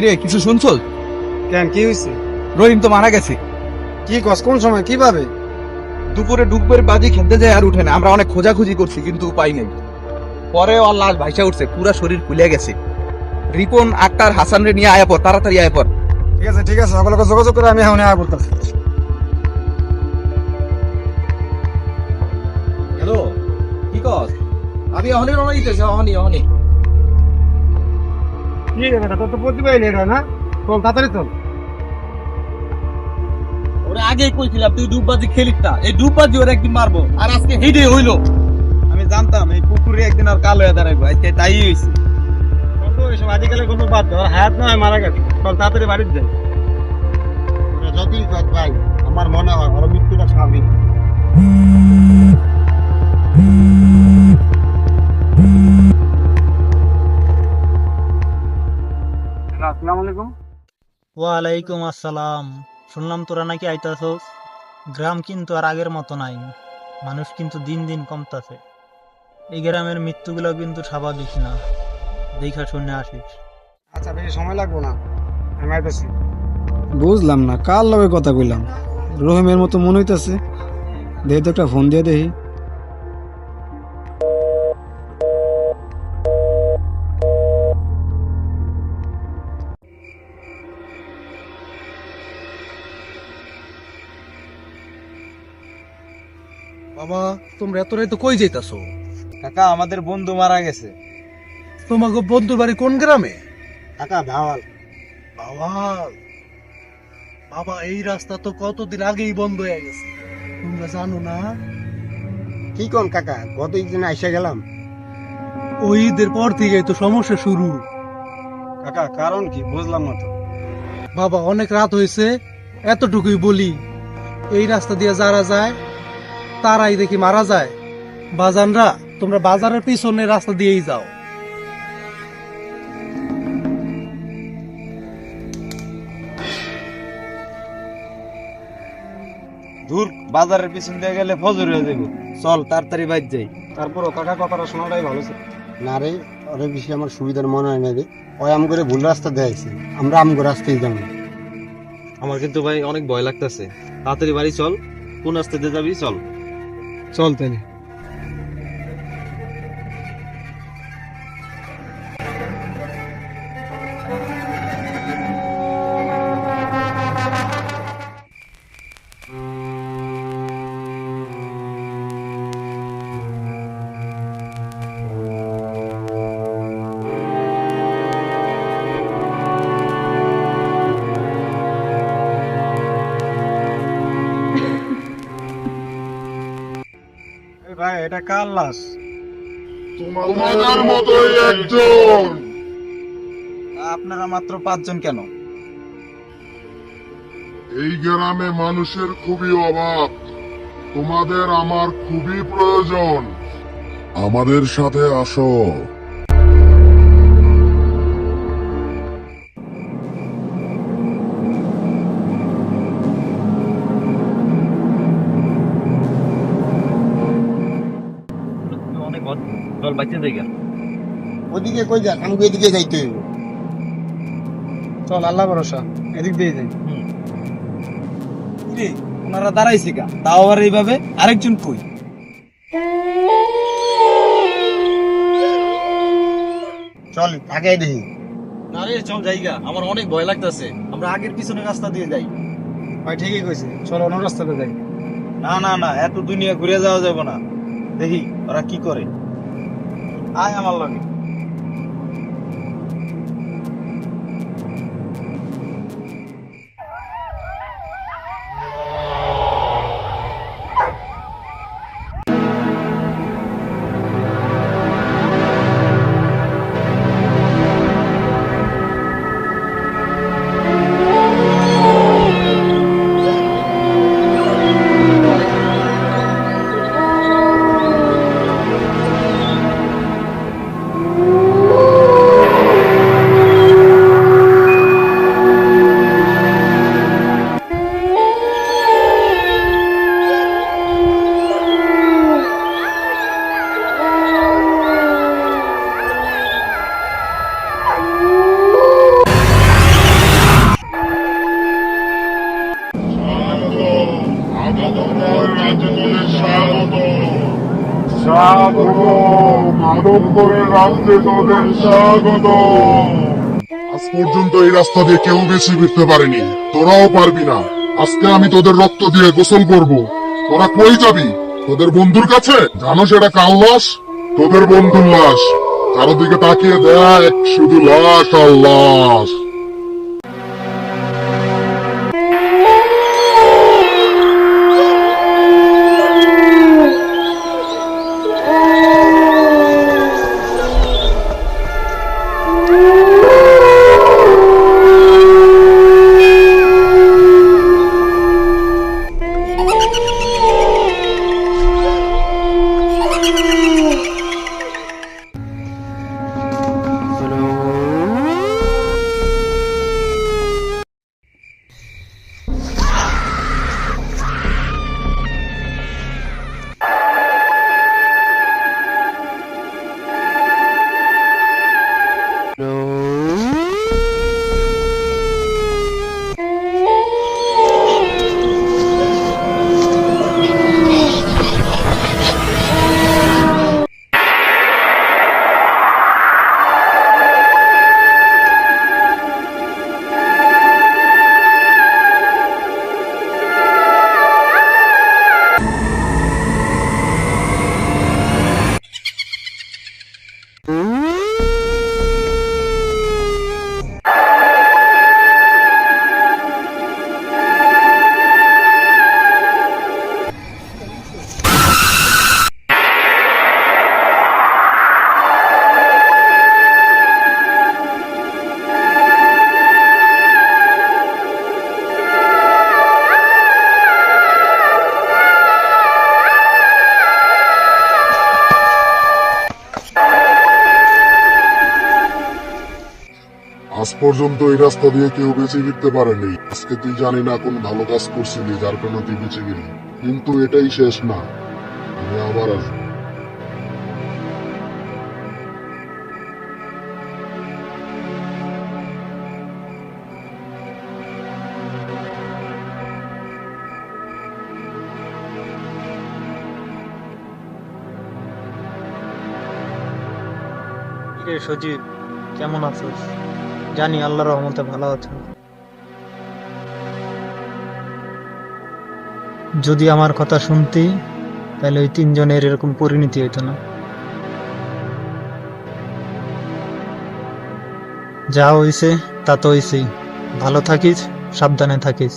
কিরে কিছু শুনছো? কেন, কি হয়েছে? রহিম তো মারা গেছে। কি কস, কোন সময়, কিভাবে? দুপুরে ডুববের বাজি খেলতে যায় আর উঠে না। আমরা অনেক খোঁজাখুঁজি করছি কিন্তু উপায় নেই। পরে ওর লাশ ভাইসা উঠছে, পুরা শরীর ফুলে গেছে। রিপন, আক্তার, হাসান রে নিয়ে আয়া পর, তাড়াতাড়ি আয়া পর। ঠিক আছে ঠিক আছে, সকলকে যোগাযোগ করে আমি এখন আয়া করতেছি। হ্যালো, কি কস? আমি অহনি রওনা দিতেছি, অহনি। কি রে বেটা, তোর তো প্রতিবাই লেট হয় না? চল তাড়াতাড়ি চল। ওরে আগেই কইছিলাম তুই ডুববাজি খেলিস না। এই ডুববাজি ওর একদিন মারবো, আর আজকে হেডে হইলো। আমি জানতাম এই পুকুরে একদিন আর কালো হয়ে দাঁড়াইবো, আজকে তাই হয়েছে। বন্ধু, এসব আজকালের কোনো বাদ দে, ওর হায়াত না হয় মারা গেছে। চল তাড়াতাড়ি বাড়িতে যাই। ওরা যতই থাক ভাই, আমার মনে হয় ওর মৃত্যুটা স্বাভাবিক। আসসালামু আলাইকুম। ওয়ালাইকুম আসসালাম। শুনলাম তোরা নাকি আইতাছস। গ্রাম কিন্তু আর আগের মতো নাই, মানুষ কিন্তু দিন দিন কমতাছে। এই গ্রামের মৃত্যুগুলো কিন্তু স্বাভাবিক না, দেখা শুনে আসিস। আচ্ছা, বেশি সময় লাগবো না, আমি আইতেছি। বুঝলাম না কার লগে কথা কইলাম, রহিমের মতো মনে হইতাছে। দেখি তো একটা ফোন দিয়ে দেখি। বাবা, তোমরা এত রাতে কই যাইতাছো? কাকা, আমাদের বন্ধু মারা গেছে। তোমাকে বন্ধুর বাড়ি কোন গ্রামে? কাকা ভাওয়াল। বাওয়াল। বাবা, এই রাস্তা তো কতদিন আগেই বন্ধ হয়ে গেছে, তোমরা জানো না? কি কোন কাকা, গত দিন আইসা গেলাম। ওই ঈদের পর থেকে তো সমস্যা শুরু। কাকা কারণ কি বুঝলাম না তো। বাবা, অনেক রাত হয়েছে, এতটুকুই বলি, এই রাস্তা দিয়ে যারা যায় তারাই দেখি মারা যায়। বাজানরা, তোমরা বাজারের পিছনে রাস্তা দিয়েই যাও। দূর, বাজারের পিছন দিয়ে গেলে ফজর হয়ে যাবো। চল তাড়াতাড়ি বাইর যাই। তারপরও কাকা কথাটা শোনাটাই ভালো ছিল। না রে, অনেক বেশি আমার সুবিধার মনে হয় না রে। ওই আম করে ভুল রাস্তা দেখাইছে, আমরা আম করে রাস্তায় যাবো। আমার কিন্তু ভাই অনেক ভয় লাগতেছে। তাড়াতাড়ি বাড়ি চল। কোন রাস্তা দিয়ে যাবি? চল। চল তাহলে। ভাই, এটা কার লাশ? তোমাদের মতোই একজন। আপনারা মাত্র 5 জন কেন? এই গ্রামে মানুষের খুবই অভাব, তোমাদের আমার খুবই প্রয়োজন। আমাদের সাথে আসো। অনেক চল বাইতে যাই গা। ওদিকে কই যান, আমাকে এদিকে যাইতে হইব। চল, আল্লাহ ভরসা, এদিক দিয়ে যাই। রে, ওনারা দাঁড়াইছে গা, তাও আবার এইভাবে। আরেকজন কই? চল আগে দেখি। না রে, চল যাইগা, আমার অনেক ভয় লাগতেছে। আমরা আগের পিছনে রাস্তা দিয়ে যাই। ভাই ঠিকই কইছে, চল অন্য রাস্তাতে যাই। না না না, এত দুনিয়া ঘুরে যাওয়া যাবে না। দেখি ওরা কি করে। আয় আমার লগে। মাধবপুরের রাজ্যে তোদের স্বাগত। আজ পর্যন্ত এই রাস্তা দিয়ে কেউ বেশি ফিরতে পারেনি, তোরাও পারবি না। আজকে আমি তোদের রক্ত দিয়ে গোসল করব। তোরা কই যাবি? তোদের বন্ধুর কাছে? জানো সেটা কার লাশ? তোদের বন্ধুর লাশ। চারদিকে তাকিয়ে দেখ, শুধু লাশ আর লাশ। আজ পর্যন্ত এই রাস্তা দিয়ে কেউ বেঁচে ফিরতে পারেনি। আজকে তুই জানি না কোন ভালো কাজ করছিলি যার কারণে তুই বেঁচে গেলি, কিন্তু এটাই শেষ না, আমি আবার আসবো। কিরে সজীব, কেমন আছিস? জানি আল্লাহর রহমতে ভালো আছো। যদি আমার কথা শুনতি তাহলে ওই তিনজনের এরকম পরিণতি হইতো না। যা হইছে তা তো হইছেই। ভালো থাকিস, সাবধানে থাকিস।